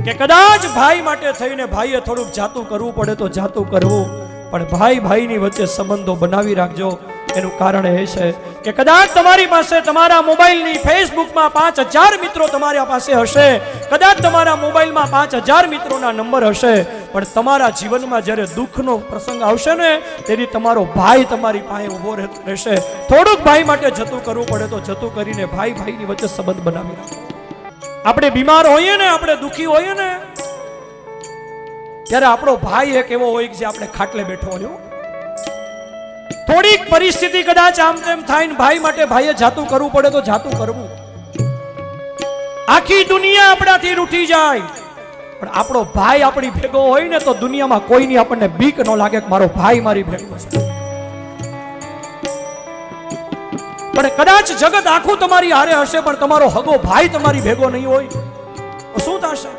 કે કદાચ ભાઈ માટે થઈને ભાઈએ થોડુંક જાતું કરવું પડે તો જાતું કરવું, પણ ભાઈ ભાઈની વચ્ચે સંબંધો બનાવી રાખજો. એનું કારણ એ છે કે કદાચ તમારી પાસે તમારા મોબાઈલની ફેસબુકમાં 5000 મિત્રો તમારા પાસે હશે, કદાચ તમારા મોબાઈલમાં 5000 મિત્રોના નંબર હશે, પણ તમારા જીવનમાં જ્યારે દુઃખનો પ્રસંગ આવશે ને તેથી તમારો ભાઈ તમારી પાસે ઊભો રહેશે. થોડુંક ભાઈ માટે જતું કરવું પડે તો જતું કરીને ભાઈ ભાઈની વચ્ચે સંબંધ બનાવી રાખો. આપણે બીમાર હોઈએ ને, આપણે દુઃખી હોઈએ ને, ત્યારે આપણો ભાઈ એક એવો હોય કે જે આપણે ખાટલે બેઠો હોય. થોડીક પરિસ્થિતિ કદાચ આમ તેમ થાય ને ભાઈ માટે ભાઈએ જાતું કરવું પડે તો જાતું કરવું. આખી દુનિયા આપણાથી રૂઠી જાય, પણ આપણો ભાઈ આપણી ભેગો હોય ને તો દુનિયામાં કોઈની આપણને બીક ન લાગે કે મારો ભાઈ મારી ભેગો છે. પણ કદાચ જગત આખું તમારી હારે હશે પણ તમારો હગો ભાઈ તમારી ભેગો નહીં હોય તો શું થશે?